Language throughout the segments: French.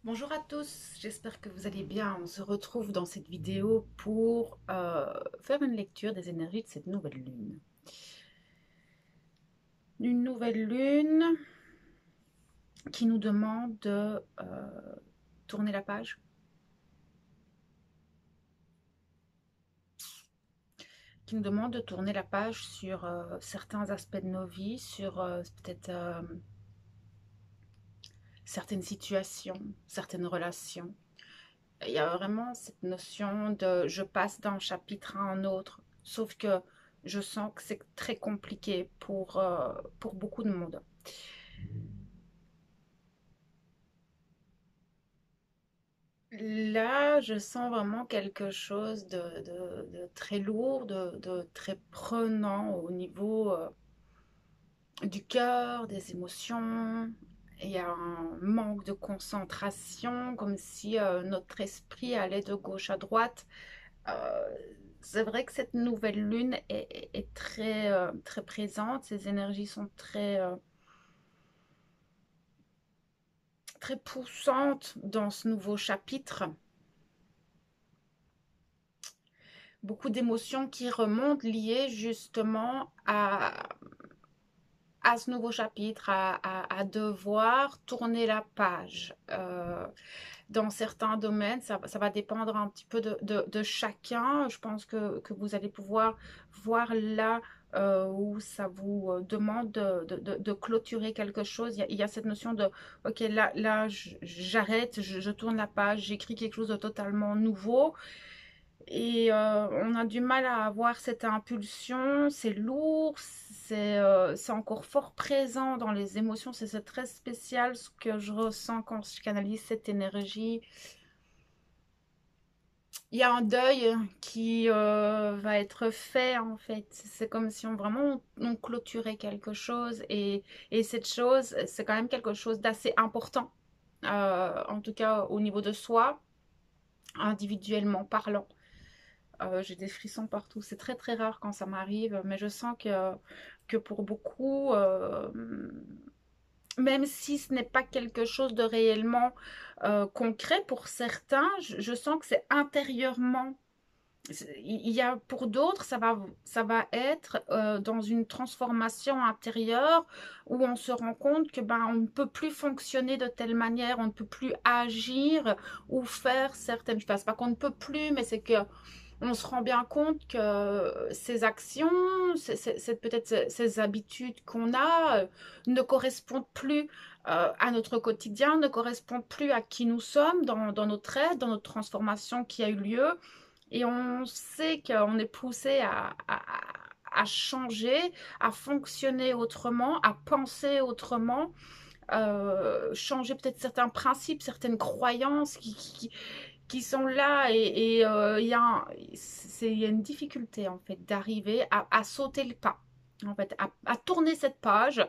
Bonjour à tous, j'espère que vous allez bien. On se retrouve dans cette vidéo pour faire une lecture des énergies de cette nouvelle lune. Une nouvelle lune qui nous demande de tourner la page, qui nous demande de tourner la page sur certains aspects de nos vies, sur peut-être certaines situations, certaines relations. Il y a vraiment cette notion de je passe d'un chapitre à un autre, sauf que je sens que c'est très compliqué pour beaucoup de monde. Là, je sens vraiment quelque chose de très lourd, de très prenant au niveau du cœur, des émotions. Il y a un manque de concentration, comme si notre esprit allait de gauche à droite. Euh, c'est vrai que cette nouvelle lune est très, très présente. Ces énergies sont très, très poussantes dans ce nouveau chapitre. Beaucoup d'émotions qui remontent liées justement à ce nouveau chapitre, à devoir tourner la page. Dans certains domaines, ça va dépendre un petit peu de chacun. Je pense que vous allez pouvoir voir là où ça vous demande de clôturer quelque chose. Il y a cette notion de, ok, là j'arrête, je tourne la page, j'écris quelque chose de totalement nouveau. Et on a du mal à avoir cette impulsion, c'est lourd, c'est encore fort présent dans les émotions, c'est très spécial ce que je ressens quand je canalise cette énergie. Il y a un deuil qui va être fait en fait, c'est comme si on clôturait quelque chose et cette chose, c'est quand même quelque chose d'assez important, en tout cas au niveau de soi, individuellement parlant. J'ai des frissons partout. C'est très très rare quand ça m'arrive, mais je sens que pour beaucoup, même si ce n'est pas quelque chose de réellement concret pour certains, je sens que c'est intérieurement. Il y a pour d'autres, ça va être dans une transformation intérieure où on se rend compte que ben on ne peut plus fonctionner de telle manière, on ne peut plus agir ou faire certaines choses. C'est pas qu'on ne peut plus, mais c'est que on se rend bien compte que ces actions, peut-être ces habitudes qu'on a ne correspondent plus à notre quotidien, ne correspondent plus à qui nous sommes dans notre aide, dans notre transformation qui a eu lieu. Et on sait qu'on est poussé à changer, à fonctionner autrement, à penser autrement, changer peut-être certains principes, certaines croyances qui sont là et il y a une difficulté en fait d'arriver à sauter le pas, en fait, à tourner cette page.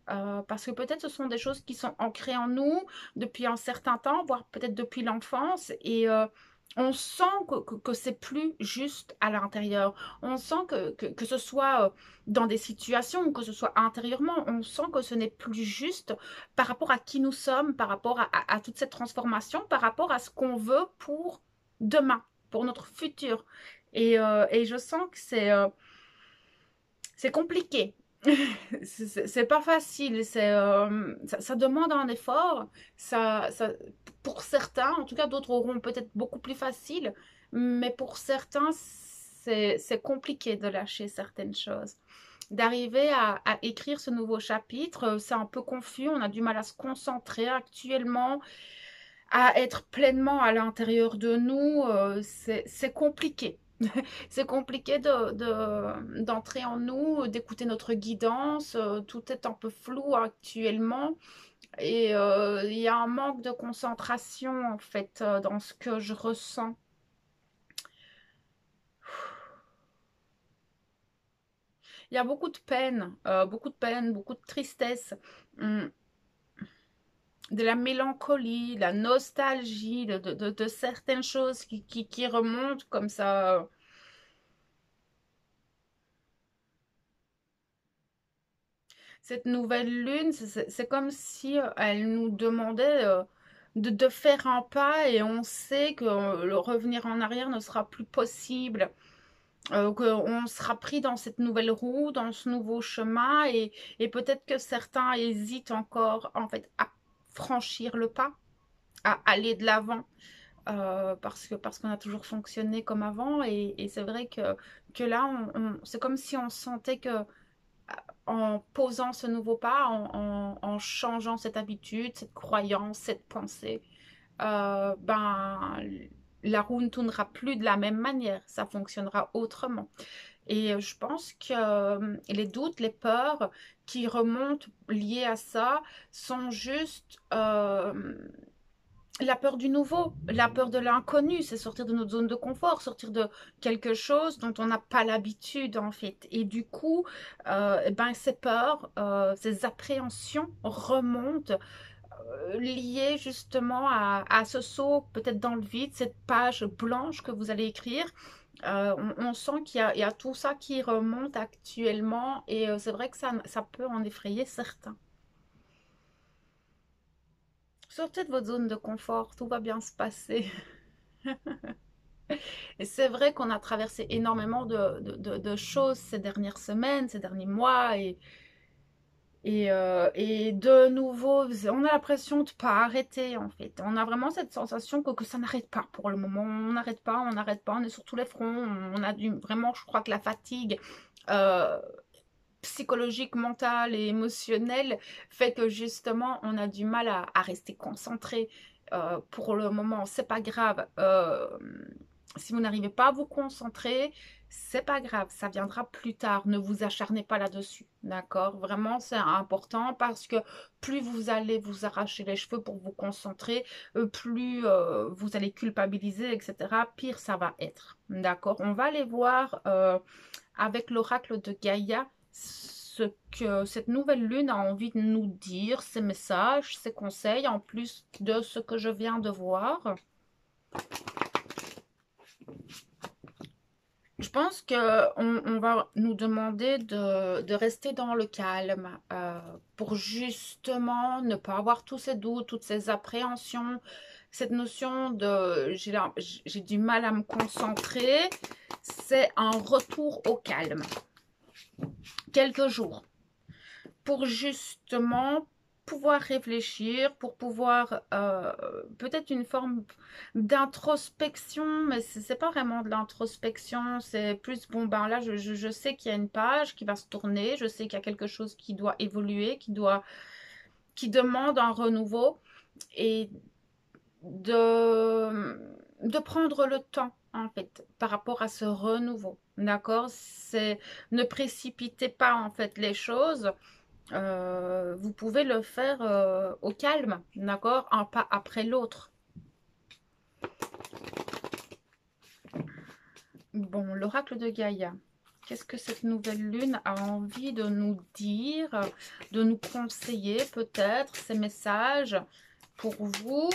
Parce que peut-être ce sont des choses qui sont ancrées en nous depuis un certain temps, voire peut-être depuis l'enfance, et on sent que c'est plus juste à l'intérieur. On sent que ce soit dans des situations ou que ce soit intérieurement, on sent que ce n'est plus juste par rapport à qui nous sommes, par rapport à toute cette transformation, par rapport à ce qu'on veut pour demain, pour notre futur. Et je sens que c'est compliqué. C'est pas facile, ça demande un effort. Pour certains, en tout cas d'autres auront peut-être beaucoup plus facile, mais pour certains, c'est compliqué de lâcher certaines choses. D'arriver à écrire ce nouveau chapitre, c'est un peu confus, on a du mal à se concentrer actuellement, à être pleinement à l'intérieur de nous, c'est compliqué. C'est compliqué d'entrer en nous, d'écouter notre guidance. Tout est un peu flou actuellement. Et il y a un manque de concentration, en fait, dans ce que je ressens. Il y a beaucoup de peine, beaucoup de tristesse, hum, de la mélancolie, de la nostalgie, de certaines choses qui remontent comme ça. Cette nouvelle lune, c'est comme si elle nous demandait de faire un pas et on sait que le revenir en arrière ne sera plus possible. Qu'on sera pris dans cette nouvelle roue, dans ce nouveau chemin et peut-être que certains hésitent encore en fait à franchir le pas, à aller de l'avant parce qu'on a toujours fonctionné comme avant et c'est vrai que là c'est comme si on sentait que en posant ce nouveau pas, en changeant cette habitude, cette croyance, cette pensée, ben la roue ne tournera plus de la même manière, ça fonctionnera autrement. Et je pense que les doutes, les peurs qui remontent liées à ça sont juste la peur du nouveau, la peur de l'inconnu, c'est sortir de notre zone de confort, sortir de quelque chose dont on n'a pas l'habitude en fait. Et du coup, ben, ces peurs, ces appréhensions remontent liées justement à ce saut peut-être dans le vide, cette page blanche que vous allez écrire. On sent qu'il y a tout ça qui remonte actuellement et c'est vrai que ça peut en effrayer certains. Sortez de votre zone de confort, tout va bien se passer. Et c'est vrai qu'on a traversé énormément de choses ces dernières semaines, ces derniers mois et de nouveau, on a l'impression de ne pas arrêter en fait. On a vraiment cette sensation que ça n'arrête pas pour le moment. On n'arrête pas, on n'arrête pas, on est sur tous les fronts. On a vraiment, je crois que la fatigue euh, psychologique, mentale et émotionnelle fait que justement on a du mal à rester concentré. Pour le moment, c'est pas grave. Si vous n'arrivez pas à vous concentrer, c'est pas grave, ça viendra plus tard. Ne vous acharnez pas là-dessus, d'accord? Vraiment, c'est important parce que plus vous allez vous arracher les cheveux pour vous concentrer, plus vous allez culpabiliser, etc. Pire ça va être, d'accord? On va aller voir avec l'oracle de Gaïa ce que cette nouvelle lune a envie de nous dire, ses messages, ses conseils, en plus de ce que je viens de voir. Je pense on va nous demander de rester dans le calme pour justement ne pas avoir tous ces doutes, toutes ces appréhensions, cette notion de j'ai du mal à me concentrer. C'est un retour au calme. Quelques jours pour justement pouvoir réfléchir, pour pouvoir peut-être une forme d'introspection, mais c'est pas vraiment de l'introspection, c'est plus, bon ben là je sais qu'il y a une page qui va se tourner, je sais qu'il y a quelque chose qui doit évoluer, qui demande un renouveau et de prendre le temps en fait par rapport à ce renouveau, d'accord? C'est ne précipitez pas en fait les choses. Vous pouvez le faire au calme, d'accord? Un pas après l'autre. Bon, l'oracle de Gaïa. Qu'est-ce que cette nouvelle lune a envie de nous dire, de nous conseiller peut-être, ces messages pour vous,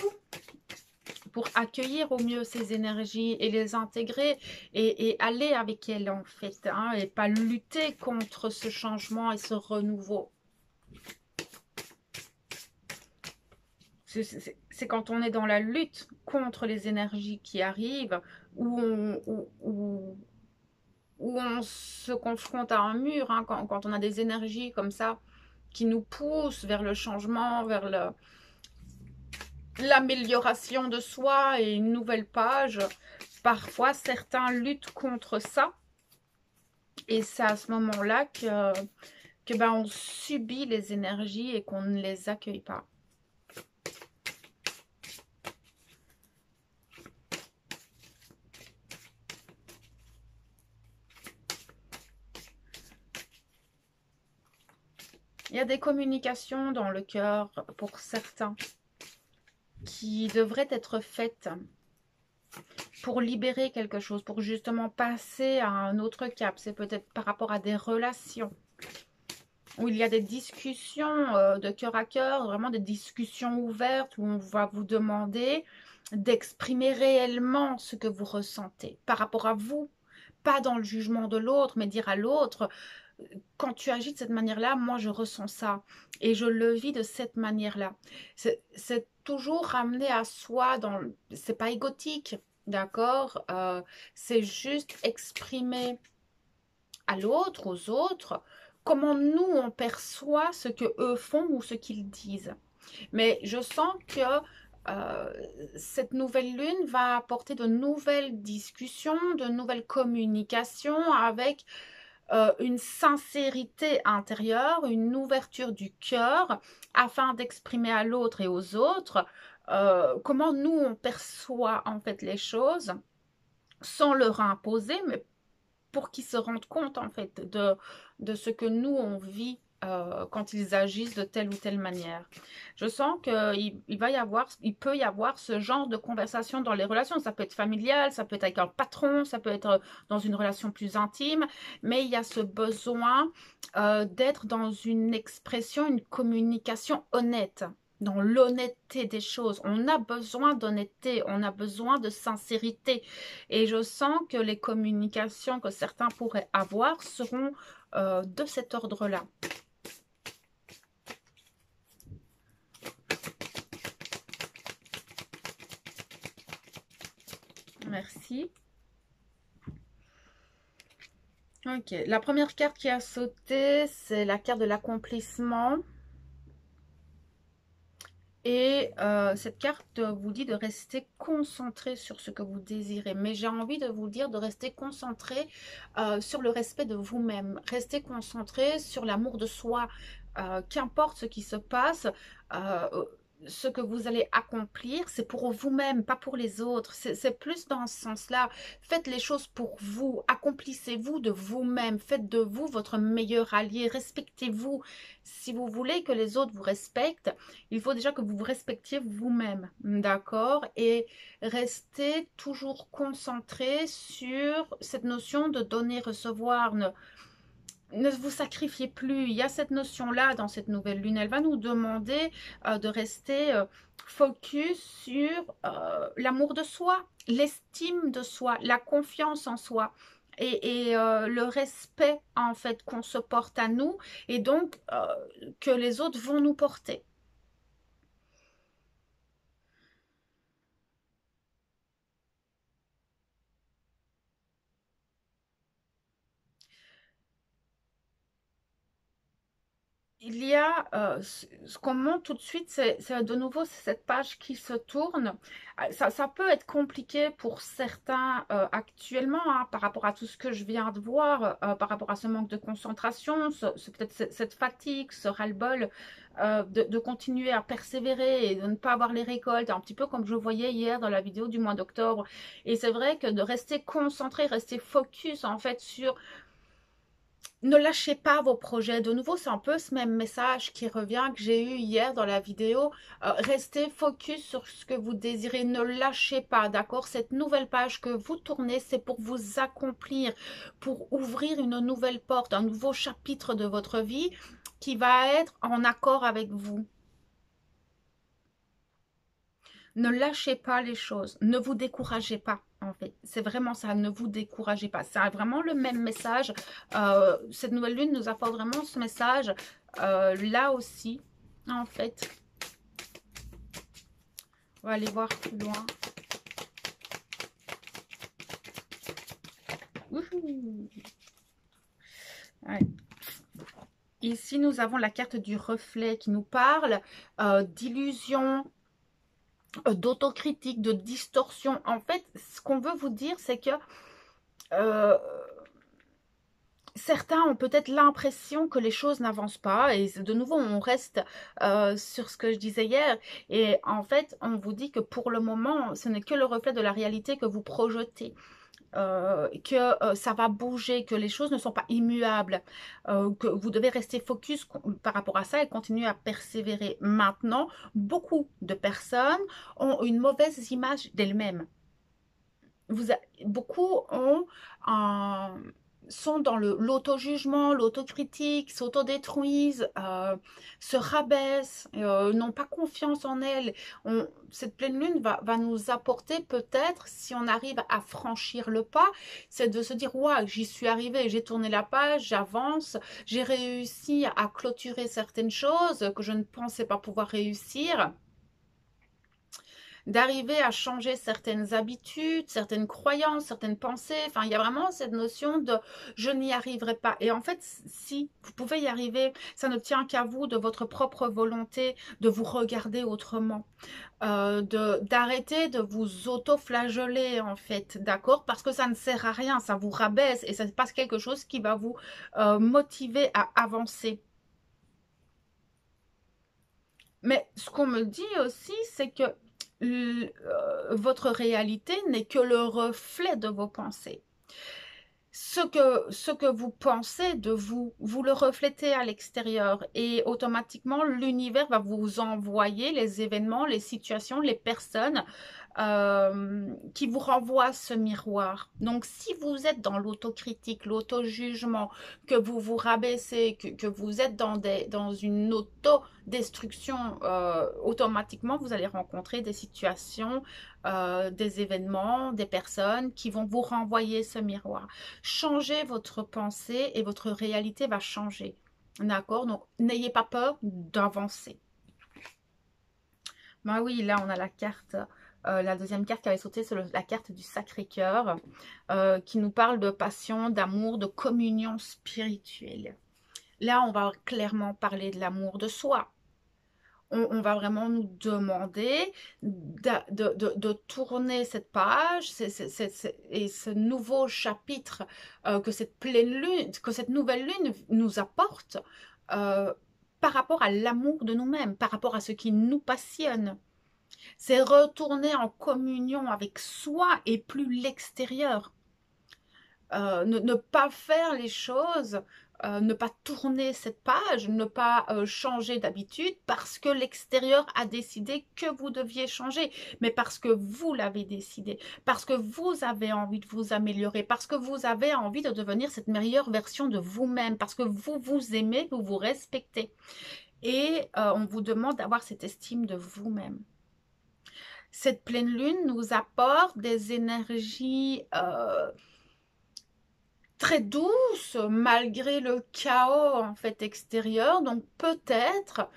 pour accueillir au mieux ces énergies et les intégrer et aller avec elles en fait, hein, et pas lutter contre ce changement et ce renouveau. C'est quand on est dans la lutte contre les énergies qui arrivent, où on se confronte à un mur, hein, quand on a des énergies comme ça qui nous poussent vers le changement, vers l'amélioration de soi et une nouvelle page. Parfois, certains luttent contre ça. Et c'est à ce moment-là que ben, on subit les énergies et qu'on ne les accueille pas. Il y a des communications dans le cœur pour certains qui devraient être faites pour libérer quelque chose, pour justement passer à un autre cap. C'est peut-être par rapport à des relations où il y a des discussions de cœur à cœur, vraiment des discussions ouvertes où on va vous demander d'exprimer réellement ce que vous ressentez par rapport à vous, pas dans le jugement de l'autre, mais dire à l'autre, quand tu agis de cette manière-là, moi je ressens ça et je le vis de cette manière-là. Cette toujours ramener à soi, c'est pas égotique, d'accord? C'est juste exprimer à l'autre, aux autres, comment nous on perçoit ce que eux font ou ce qu'ils disent. Mais je sens que euh, cette nouvelle lune va apporter de nouvelles discussions, de nouvelles communications avec une sincérité intérieure, une ouverture du cœur afin d'exprimer à l'autre et aux autres comment nous on perçoit en fait les choses sans leur imposer, mais pour qu'ils se rendent compte en fait de ce que nous on vit quand ils agissent de telle ou telle manière. Je sens il peut y avoir ce genre de conversation dans les relations. Ça peut être familial, ça peut être avec un patron, ça peut être dans une relation plus intime, mais il y a ce besoin d'être dans une expression, une communication honnête, dans l'honnêteté des choses. On a besoin d'honnêteté, on a besoin de sincérité. Et je sens que les communications que certains pourraient avoir seront de cet ordre-là. Merci. Ok, la première carte qui a sauté, c'est la carte de l'accomplissement. Et cette carte vous dit de rester concentré sur ce que vous désirez. Mais j'ai envie de vous dire de rester concentré sur le respect de vous-même. Rester concentré sur l'amour de soi. Qu'importe ce qui se passe, euh, ce que vous allez accomplir, c'est pour vous-même, pas pour les autres. C'est plus dans ce sens-là. Faites les choses pour vous. Accomplissez-vous de vous-même. Faites de vous votre meilleur allié. Respectez-vous. Si vous voulez que les autres vous respectent, il faut déjà que vous vous respectiez vous-même, d'accord? Et restez toujours concentré sur cette notion de donner-recevoir. Ne vous sacrifiez plus. Il y a cette notion-là dans cette nouvelle lune. Elle va nous demander de rester focus sur l'amour de soi, l'estime de soi, la confiance en soi. Et le respect en fait qu'on se porte à nous et donc que les autres vont nous porter. Il y a ce qu'on montre tout de suite, c'est de nouveau cette page qui se tourne. Ça peut être compliqué pour certains actuellement par rapport à tout ce que je viens de voir, par rapport à ce manque de concentration, peut-être cette fatigue, ce ras-le-bol, de continuer à persévérer et de ne pas avoir les récoltes, un petit peu comme je voyais hier dans la vidéo du mois d'octobre. Et c'est vrai que de rester concentré, rester focus en fait sur ne lâchez pas vos projets. De nouveau, c'est un peu ce même message qui revient que j'ai eu hier dans la vidéo. Restez focus sur ce que vous désirez. Ne lâchez pas, d'accord? Cette nouvelle page que vous tournez, c'est pour vous accomplir, pour ouvrir une nouvelle porte, un nouveau chapitre de votre vie qui va être en accord avec vous. Ne lâchez pas les choses, ne vous découragez pas. En fait, c'est vraiment ça, ne vous découragez pas. C'est vraiment le même message. Cette nouvelle lune nous apporte vraiment ce message là aussi, en fait. On va aller voir plus loin. Ouais. Ici, nous avons la carte du reflet qui nous parle d'illusion, d'autocritique, de distorsion. En fait, ce qu'on veut vous dire, c'est que euh, certains ont peut-être l'impression que les choses n'avancent pas et de nouveau on reste sur ce que je disais hier et en fait on vous dit que pour le moment ce n'est que le reflet de la réalité que vous projetez. Que ça va bouger, que les choses ne sont pas immuables, que vous devez rester focus par rapport à ça et continuer à persévérer. Maintenant, beaucoup de personnes ont une mauvaise image d'elles-mêmes. Beaucoup ont sont dans l'auto-jugement, l'autocritique, s'autodétruisent, se rabaissent, n'ont pas confiance en elles. Cette pleine lune va nous apporter peut-être, si on arrive à franchir le pas, c'est de se dire, ouais, j'y suis arrivée, j'ai tourné la page, j'avance, j'ai réussi à clôturer certaines choses que je ne pensais pas pouvoir réussir. d'arriver à changer certaines habitudes, certaines croyances, certaines pensées. Enfin, il y a vraiment cette notion de je n'y arriverai pas. Et en fait, si vous pouvez y arriver, ça ne tient qu'à vous, de votre propre volonté, de vous regarder autrement, d'arrêter de vous auto-flageller en fait, d'accord? Parce que ça ne sert à rien, ça vous rabaisse et ça n'est pas quelque chose qui va vous motiver à avancer. Mais ce qu'on me dit aussi, c'est que votre réalité n'est que le reflet de vos pensées. Ce que vous pensez de vous, vous le reflétez à l'extérieur et automatiquement l'univers va vous envoyer les événements, les situations, les personnes qui vous renvoient ce miroir. Donc si vous êtes dans l'autocritique, l'auto-jugement, que vous vous rabaissez, que vous êtes dans une autodestruction, automatiquement vous allez rencontrer des situations, des événements, des personnes qui vont vous renvoyer ce miroir. Changez votre pensée et votre réalité va changer. D'accord? Donc, n'ayez pas peur d'avancer. Ben oui, là, on a la carte, la deuxième carte qui avait sauté, c'est la carte du Sacré-Cœur, qui nous parle de passion, d'amour, de communion spirituelle. Là, on va clairement parler de l'amour de soi. On va vraiment nous demander de tourner cette page et ce nouveau chapitre que cette pleine lune, que cette nouvelle lune nous apporte euh, par rapport à l'amour de nous-mêmes, par rapport à ce qui nous passionne. C'est retourner en communion avec soi et plus l'extérieur. Ne pas faire les choses, ne pas tourner cette page, ne pas changer d'habitude parce que l'extérieur a décidé que vous deviez changer, mais parce que vous l'avez décidé, parce que vous avez envie de vous améliorer, parce que vous avez envie de devenir cette meilleure version de vous-même, parce que vous vous aimez, vous vous respectez. Et on vous demande d'avoir cette estime de vous-même. Cette pleine lune nous apporte des énergies très douce malgré le chaos en fait extérieur. Donc peut-être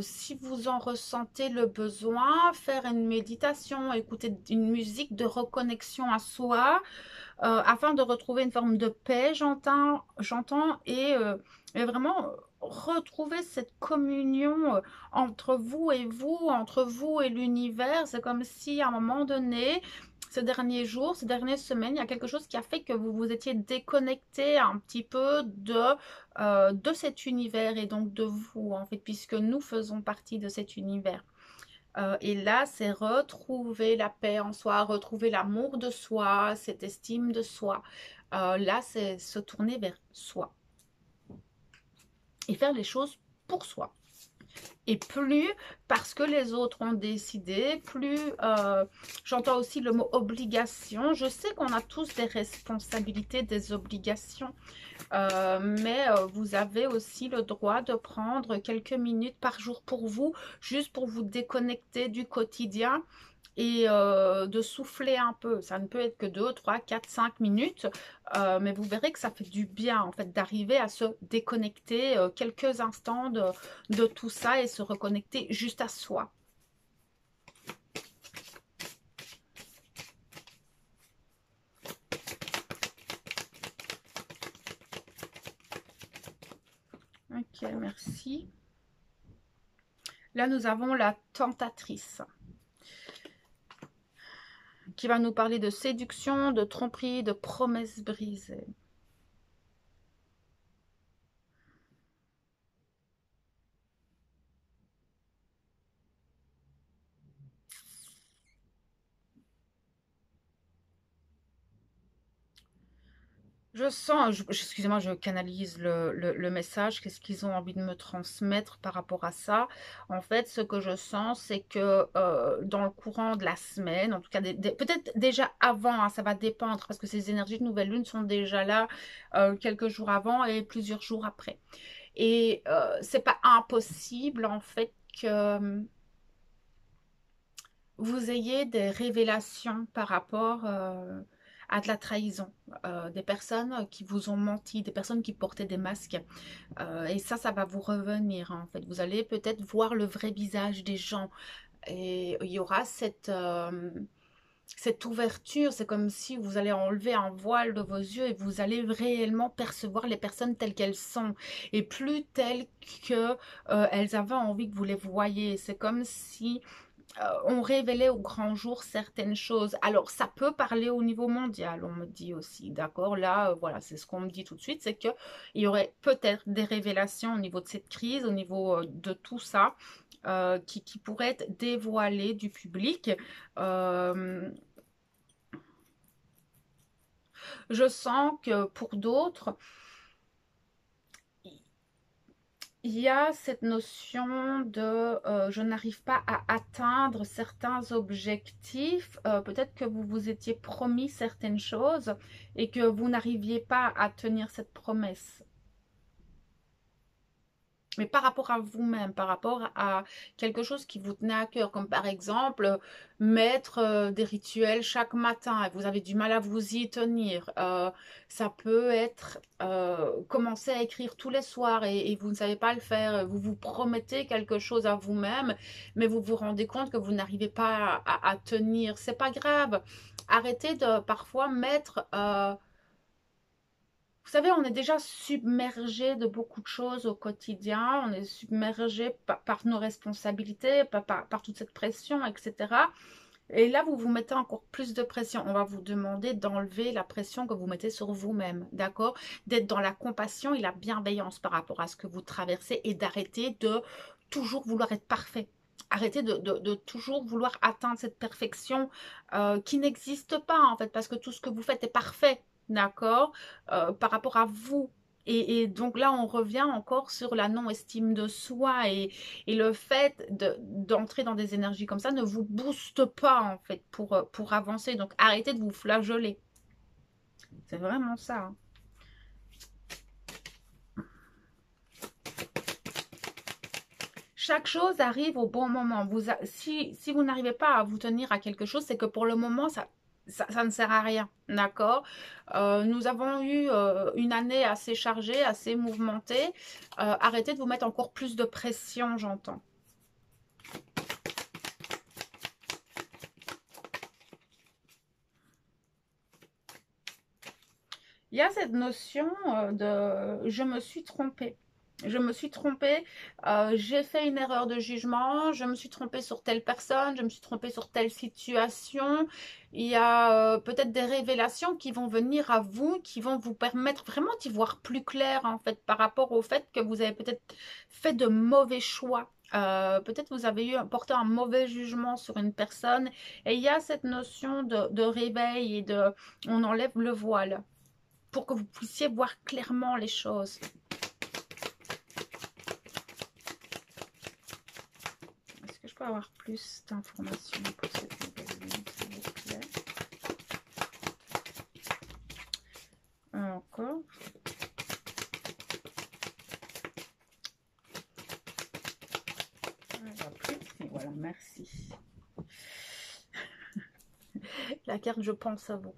si vous en ressentez le besoin, faire une méditation, écouter une musique de reconnexion à soi afin de retrouver une forme de paix, j'entends, et vraiment retrouver cette communion entre vous et vous, entre vous et l'univers. C'est comme si à un moment donné, ces derniers jours, ces dernières semaines, il y a quelque chose qui a fait que vous vous étiez déconnecté un petit peu de cet univers et donc de vous, en fait, puisque nous faisons partie de cet univers. Et là, c'est retrouver la paix en soi, retrouver l'amour de soi, cette estime de soi. Là, c'est se tourner vers soi et faire les choses pour soi. Et plus parce que les autres ont décidé, plus j'entends aussi le mot obligation. Je sais qu'on a tous des responsabilités, des obligations, mais vous avez aussi le droit de prendre quelques minutes par jour pour vous, juste pour vous déconnecter du quotidien et de souffler un peu. Ça ne peut être que 2, 3, 4, 5 minutes, mais vous verrez que ça fait du bien en fait d'arriver à se déconnecter quelques instants de tout ça et se reconnecter juste à soi. Ok, merci. Là, nous avons la tentatrice qui va nous parler de séduction, de tromperie, de promesses brisées. Je sens, excusez-moi, je canalise le message, qu'est-ce qu'ils ont envie de me transmettre par rapport à ça. En fait, ce que je sens, c'est que dans le courant de la semaine, en tout cas, peut-être déjà avant, hein, ça va dépendre, parce que ces énergies de nouvelle lune sont déjà là quelques jours avant et plusieurs jours après. Et c'est pas impossible, en fait, que vous ayez des révélations par rapport à de la trahison, des personnes qui vous ont menti, des personnes qui portaient des masques. Et ça va vous revenir en fait. Vous allez peut-être voir le vrai visage des gens. Et il y aura cette ouverture, c'est comme si vous allez enlever un voile de vos yeux et vous allez réellement percevoir les personnes telles qu'elles sont et plus telles que elles avaient envie que vous les voyiez. C'est comme si on révélait au grand jour certaines choses. Alors, ça peut parler au niveau mondial, on me dit aussi, d'accord? Là, voilà, c'est ce qu'on me dit tout de suite, c'est qu'il y aurait peut-être des révélations au niveau de cette crise, au niveau de tout ça, qui pourraient être dévoilées du public. Euh, je sens que pour d'autres, il y a cette notion de je n'arrive pas à atteindre certains objectifs. Peut-être que vous vous étiez promis certaines choses et que vous n'arriviez pas à tenir cette promesse. Mais par rapport à vous-même, par rapport à quelque chose qui vous tenait à cœur, comme par exemple mettre des rituels chaque matin et vous avez du mal à vous y tenir. Ça peut être commencer à écrire tous les soirs et vous ne savez pas le faire. Vous vous promettez quelque chose à vous-même, mais vous vous rendez compte que vous n'arrivez pas à tenir. C'est pas grave. Arrêtez de parfois mettre vous savez, on est déjà submergé de beaucoup de choses au quotidien. On est submergé par nos responsabilités, par toute cette pression, etc. Et là, vous vous mettez encore plus de pression. On va vous demander d'enlever la pression que vous mettez sur vous-même, d'accord? D'être dans la compassion et la bienveillance par rapport à ce que vous traversez et d'arrêter de toujours vouloir être parfait. Arrêtez de toujours vouloir atteindre cette perfection qui n'existe pas en fait, parce que tout ce que vous faites est parfait, d'accord? Par rapport à vous. Et donc là, on revient encore sur la non-estime de soi et le fait d'entrer dans des énergies comme ça ne vous booste pas en fait pour avancer. Donc arrêtez de vous flageoler. C'est vraiment ça, hein. Chaque chose arrive au bon moment. Si vous n'arrivez pas à vous tenir à quelque chose, c'est que pour le moment, ça ne sert à rien. D'accord? Nous avons eu une année assez chargée, assez mouvementée. Arrêtez de vous mettre encore plus de pression, j'entends. Il y a cette notion de je me suis trompée. Je me suis trompée, j'ai fait une erreur de jugement, je me suis trompée sur telle personne, je me suis trompée sur telle situation. Il y a peut-être des révélations qui vont venir à vous, qui vont vous permettre vraiment d'y voir plus clair en fait par rapport au fait que vous avez peut-être fait de mauvais choix. Peut-être vous avez porté un mauvais jugement sur une personne et il y a cette notion de réveil et de on enlève le voile pour que vous puissiez voir clairement les choses. Est-ce que je peux avoir plus d'informations pour cette nouvelle lune, s'il vous plaît? Encore. Voilà, merci. La carte, je pense à vous.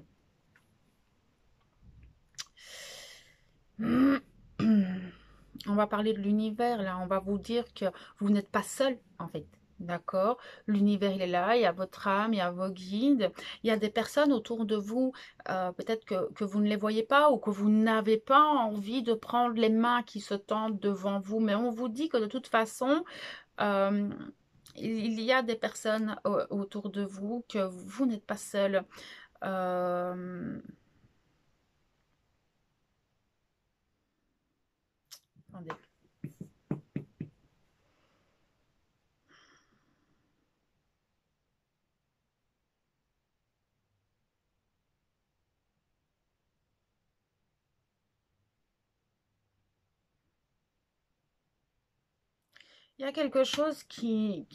On va parler de l'univers, là. On va vous dire que vous n'êtes pas seul, en fait. D'accord? L'univers, il est là. Il y a votre âme, il y a vos guides. Il y a des personnes autour de vous, peut-être que vous ne les voyez pas ou que vous n'avez pas envie de prendre les mains qui se tendent devant vous. Mais on vous dit que de toute façon, euh, il y a des personnes autour de vous, que vous n'êtes pas seul. Attendez. Il y a quelque chose qui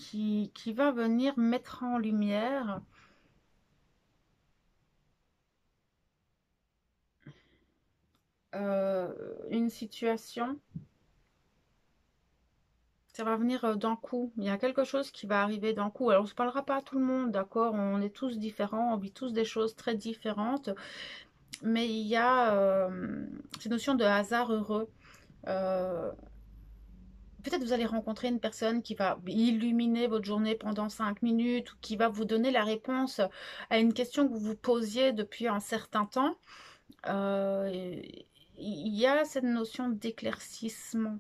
va venir mettre en lumière une situation. Ça va venir d'un coup. Il y a quelque chose qui va arriver d'un coup. Alors, on ne se parlera pas à tout le monde, d'accord? On est tous différents, on vit tous des choses très différentes. Mais il y a cette notion de hasard heureux. Euh, peut-être vous allez rencontrer une personne qui va illuminer votre journée pendant 5 minutes ou qui va vous donner la réponse à une question que vous vous posiez depuis un certain temps. Il y a cette notion d'éclaircissement.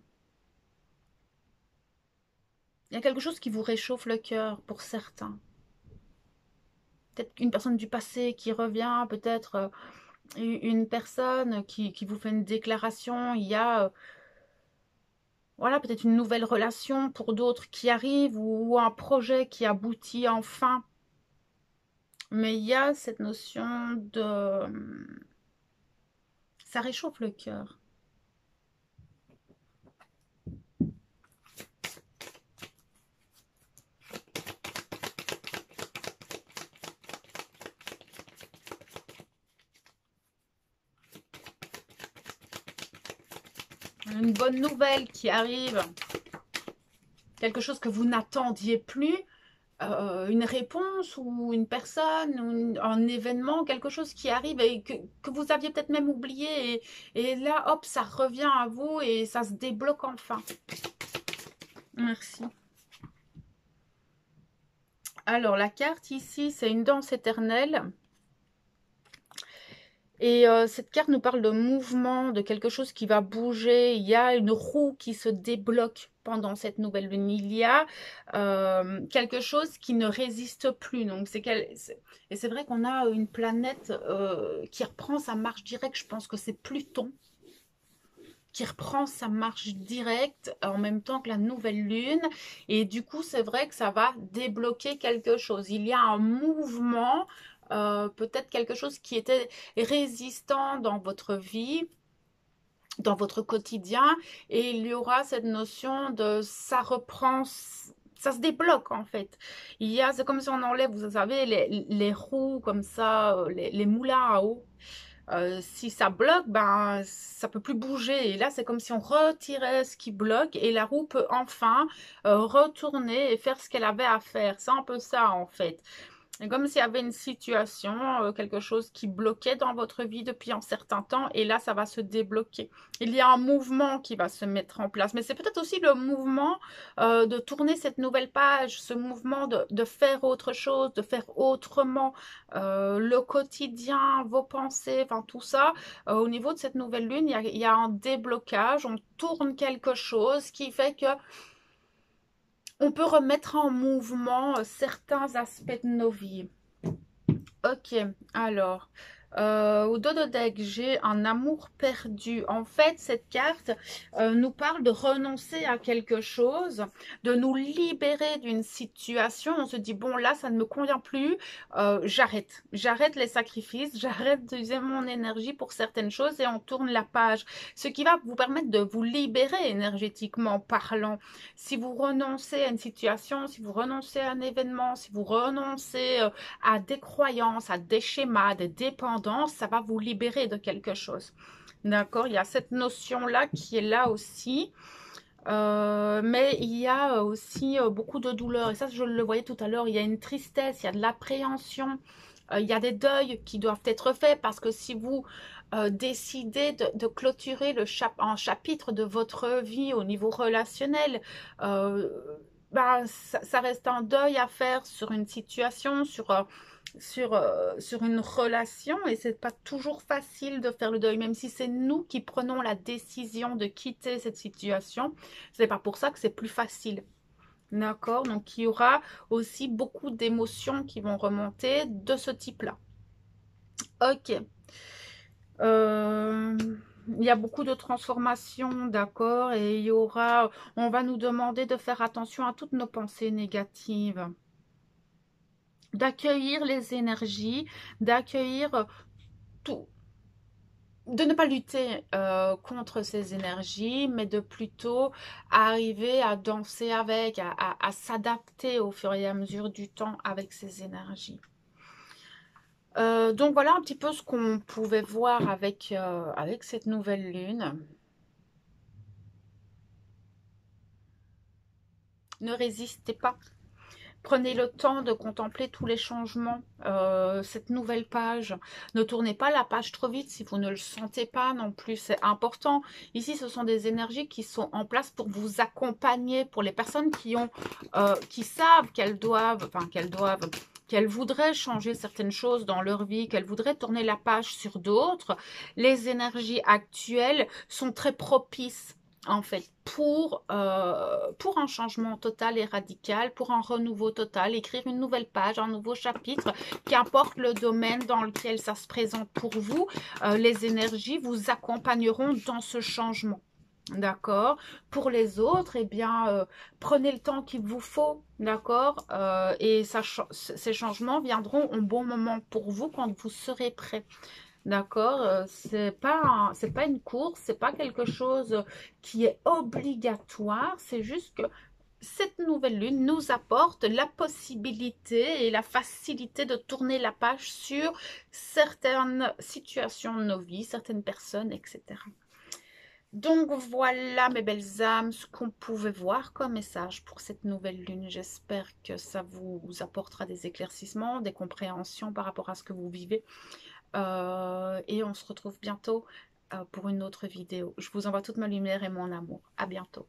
Il y a quelque chose qui vous réchauffe le cœur pour certains. Peut-être une personne du passé qui revient, peut-être une personne qui vous fait une déclaration. Il y a voilà, peut-être une nouvelle relation pour d'autres qui arrive ou un projet qui aboutit enfin. Mais il y a cette notion de... Ça réchauffe le cœur. Une bonne nouvelle qui arrive. Quelque chose que vous n'attendiez plus. Une réponse ou une personne, ou un événement, quelque chose qui arrive et que vous aviez peut-être même oublié. Et là, hop, ça revient à vous et ça se débloque enfin. Merci. Alors, la carte ici, c'est une danse éternelle. Et cette carte nous parle de mouvement, de quelque chose qui va bouger. Il y a une roue qui se débloque pendant cette nouvelle lune. Il y a quelque chose qui ne résiste plus. Donc et c'est vrai qu'on a une planète qui reprend sa marche directe. Je pense que c'est Pluton qui reprend sa marche directe en même temps que la nouvelle lune. Et du coup, c'est vrai que ça va débloquer quelque chose. Il y a un mouvement, peut-être quelque chose qui était résistant dans votre vie, dans votre quotidien. Et il y aura cette notion de ça reprend... Ça se débloque en fait. C'est comme si on enlève, vous savez, les roues comme ça, les moulins à eau. Si ça bloque, ben ça peut plus bouger. Et là, c'est comme si on retirait ce qui bloque et la roue peut enfin retourner et faire ce qu'elle avait à faire. C'est un peu ça en fait. C'est comme s'il y avait une situation, quelque chose qui bloquait dans votre vie depuis un certain temps et là, ça va se débloquer. Il y a un mouvement qui va se mettre en place, mais c'est peut-être aussi le mouvement de tourner cette nouvelle page, ce mouvement de faire autre chose, de faire autrement le quotidien, vos pensées, enfin tout ça. Au niveau de cette nouvelle lune, il y a un déblocage, on tourne quelque chose qui fait que on peut remettre en mouvement certains aspects de nos vies. Ok, alors, au dos de deck, j'ai un amour perdu. En fait, cette carte nous parle de renoncer à quelque chose, de nous libérer d'une situation. On se dit, bon, là, ça ne me convient plus, j'arrête. J'arrête les sacrifices, j'arrête d'user mon énergie pour certaines choses et on tourne la page. Ce qui va vous permettre de vous libérer énergétiquement parlant. Si vous renoncez à une situation, si vous renoncez à un événement, si vous renoncez à des croyances, à des schémas, des dépendances, ça va vous libérer de quelque chose. D'accord? Il y a cette notion-là qui est là aussi. Mais il y a aussi beaucoup de douleur. Et ça, je le voyais tout à l'heure, il y a une tristesse, il y a de l'appréhension. Il y a des deuils qui doivent être faits parce que si vous décidez de clôturer un chapitre de votre vie au niveau relationnel, ben, ça reste un deuil à faire sur une situation, sur une relation et c'est pas toujours facile de faire le deuil, même si c'est nous qui prenons la décision de quitter cette situation, c'est pas pour ça que c'est plus facile. D'accord? Donc, il y aura aussi beaucoup d'émotions qui vont remonter de ce type-là. Ok. Il y a beaucoup de transformations, d'accord? Et on va nous demander de faire attention à toutes nos pensées négatives. D'accueillir les énergies, d'accueillir tout. De ne pas lutter contre ces énergies, mais de plutôt arriver à danser avec, à s'adapter au fur et à mesure du temps avec ces énergies. Donc voilà un petit peu ce qu'on pouvait voir avec cette nouvelle lune. Ne résistez pas. Prenez le temps de contempler tous les changements, cette nouvelle page. Ne tournez pas la page trop vite si vous ne le sentez pas non plus. C'est important. Ici, ce sont des énergies qui sont en place pour vous accompagner, pour les personnes qui savent qu'elles voudraient changer certaines choses dans leur vie, qu'elles voudraient tourner la page sur d'autres. Les énergies actuelles sont très propices en fait, pour un changement total et radical, pour un renouveau total, écrire une nouvelle page, un nouveau chapitre, qu'importe le domaine dans lequel ça se présente pour vous, les énergies vous accompagneront dans ce changement. D'accord. Pour les autres, eh bien, prenez le temps qu'il vous faut, d'accord. Et ces changements viendront au bon moment pour vous quand vous serez prêt. D'accord, c'est pas une course, c'est pas quelque chose qui est obligatoire, c'est juste que cette nouvelle lune nous apporte la possibilité et la facilité de tourner la page sur certaines situations de nos vies, certaines personnes, etc. Donc voilà mes belles âmes, ce qu'on pouvait voir comme message pour cette nouvelle lune. J'espère que ça vous apportera des éclaircissements, des compréhensions par rapport à ce que vous vivez. Et on se retrouve bientôt pour une autre vidéo. Je vous envoie toute ma lumière et mon amour. À bientôt.